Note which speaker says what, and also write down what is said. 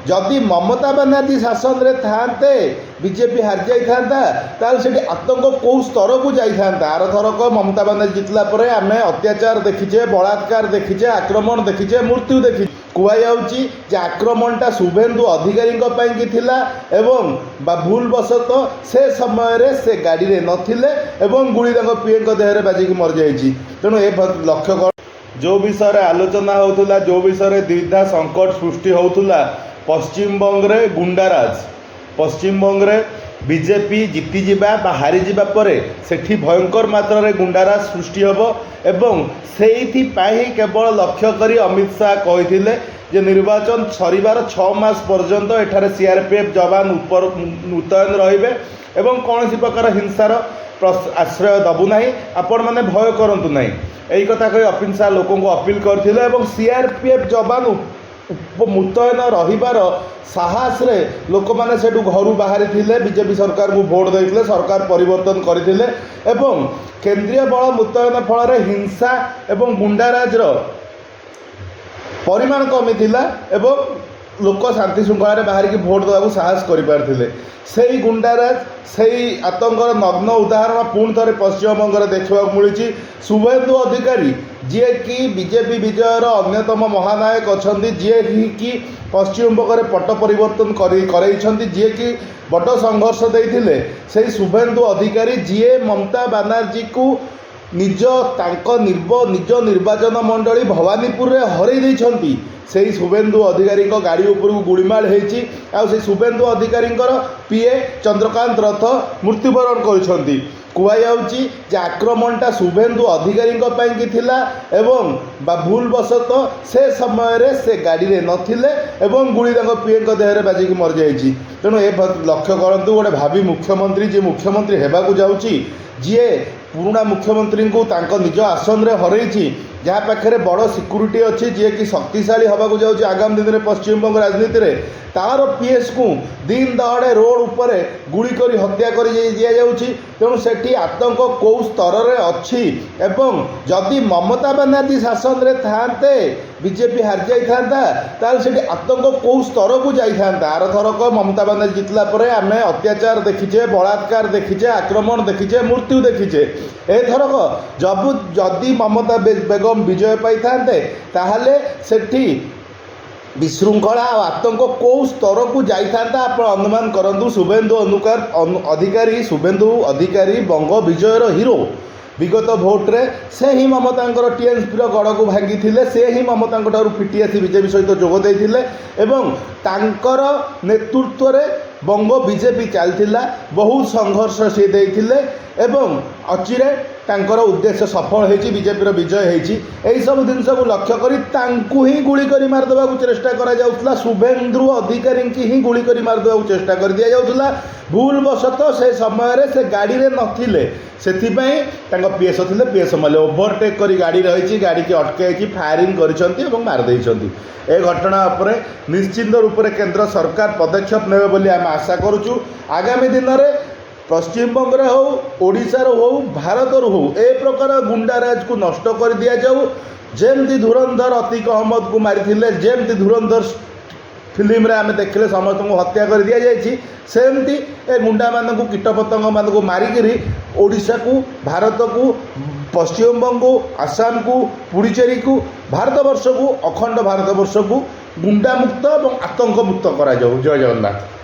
Speaker 1: जदि ममता बनर्जी शासन रे थांते बीजेपी हार जाइथा ताल से आतंक कौ स्तर को जाइथा। आर थरक ममता बनर्जी जितला परे आम अत्याचार देखीचे, बलात्कार देखीचे, आक्रमण देखीचे, मृत्यु देखी कुआयाउची जे आक्रमणटा शुभेन्दु अधिकारी की थिला एवं भूलवशत से समय से गाड़ी रे नथिले एवं गुड़ी पीए देहरे बाजिकी मर जाइए। तेणु ए लक्ष्य कर जो विषय आलोचना होता, जो विषय द्विधा संकट सृष्टि होता पश्चिम बंगे गुंडाराज, पश्चिम बंगे बीजेपी जीति जीवा बा हारी जीवा परे सेठी भयंकर मात्रा रे गुंडाराज सृष्टि होबो एवं सेइथि पाई केवल लक्ष्य करी अमित शाह कहिथिले जे निर्वाचन सरिबार 6 मास पर्यंत एठारे सीआरपीएफ जवान उपर मुतयन रहिबे एवं कौन प्रकार हिंसार आश्रय दबु नहीं, आपण मैंने भय करंतु नहीं। यही कथा कही अमित शाह लोक अपील करथिले एवं सीआरपीएफ जवान मुतयन रहिबार साहस रे लोक माने सेठू घर बाहरी थिले, बीजेपी सरकार को भोट देइथिले, सरकार परिवर्तन करथिले एवं केंद्रीय बल मुतयन फल हिंसा एवं गुंडाराज परिमाण कमी थिला एवं लोक शांति श्रृंखला बाहर की भोट देवाक साहस कर से गुंडाराज से आतंकर नग्न उदाहरण पुणी थे पश्चिमबंग देखा मिली। शुभेन्दु अधिकारी जी कि बीजेपी विजयर अन्यतम महानायक अच्छा, जी कि पश्चिमबंग पट परिवर्तन जी कि बड़ संघर्ष देते से शुभेन्दु अधिकारी जी ममता बनर्जी को निज निर्वाचन मंडली भवानीपुर में हरई देइछंती। से शुभेन्दु अधिकारी गाड़ी उपर गुड़माड़ होती से शुभेन्दु अधिकारी पीए चंद्रकांत रथ मृत्युवरण कर कुआयाउची जे आक्रमणटा शुभेन्दु अधिकारी की थिला एवं भूलवशत से समय से गाड़ी रे नथिले एवं गुड़ी पीए देहरे बाजिकी मर जाइए। तेणु ए लक्ष्य करूँ गोटे भावी मुख्यमंत्री जी मुख्यमंत्री हेबाकू जाउची, जी पुराणा मुख्यमंत्री को तांको निज आसन रे हरई जहाँ पाखे बड़ सिक्यूरीटी अच्छी, जी कि शक्तिशाली हवाक जाऊँगी आगामी दिन में पश्चिमबंग राजनीति में तार पीएस को दिन दहाड़े रोड उपर गुड़ी कर हत्या कर दि जाऊँगी। तेणु सेठी आतंक कौ स्तर में अच्छी एवं जदि ममता बनर्जी शासन रे थांते बीजेपी हार जाइथा ताल से आतंक कौ स्तर को जाइथा। आर थरक ममता बनर्जी जितला परे आम अत्याचार देखीचे, बलात्कार देखीचे, आक्रमण देखीचे, मृत्यु देखीचे। एथरक जदि ममता बेगम विजय पाई थांते ताहले सेठी विशृंखला और आतंक कौ स्तर को जाइथा आप अनुमान करंतु। शुभेन्दु अधिकारी शुभेन्दु अधिकारी बंग विजयर हिरो विगत भोट्रे से ही ममता टीएमसी गड़ को भांगी थे, से ही ममता फिटी आसी बीजेपी सहित जोग देते एवं तांकर नेतृत्व रे बंग बीजेपी चलता बहुत संघर्ष सी देते एवं अचिरे तांकर उद्देश्य सफल होती, बीजेपी विजय होती। सब जिनस को लक्ष्य कर ही गुली कर मारदेवा चेष्टा करा शुभेन्दु अधिकारी की ही गुली कर मारदेवा चेष्टा कर दि जाऊला। भूलवशत से समय से गाड़ी रे नथिले से पीएस थे, पीएस माले ओभरटेक कर गाड़ी रही, गाड़ी की अटकाई फायरिंग कर मारदे। ए घटना पर निश्चिंत रूप से केंद्र सरकार पदक्षेप नेबे बोली आम आशा करुचु। आगामी दिन में पश्चिमबंग हो, ओडिशार हो, भारतर हो, ए प्रकार गुंडाराज को नष्ट कर दि जाऊ। जेमती धुरंधर अतीक अहमद को मारी जेमती धुरंधर फिल्म रे आम देखले समस्त को हत्या कर दि जाइए, सेमती ए गुंडा मानक कीटपतंग मानक मारिकी ओडिशा को, भारत को, पश्चिमबंग को, आसाम को, पुडुचेरी को, भारतवर्ष को, अखंड भारतवर्ष को गुंडा मुक्त और आतंक मुक्त करा जाऊ। जय जगन्नाथ।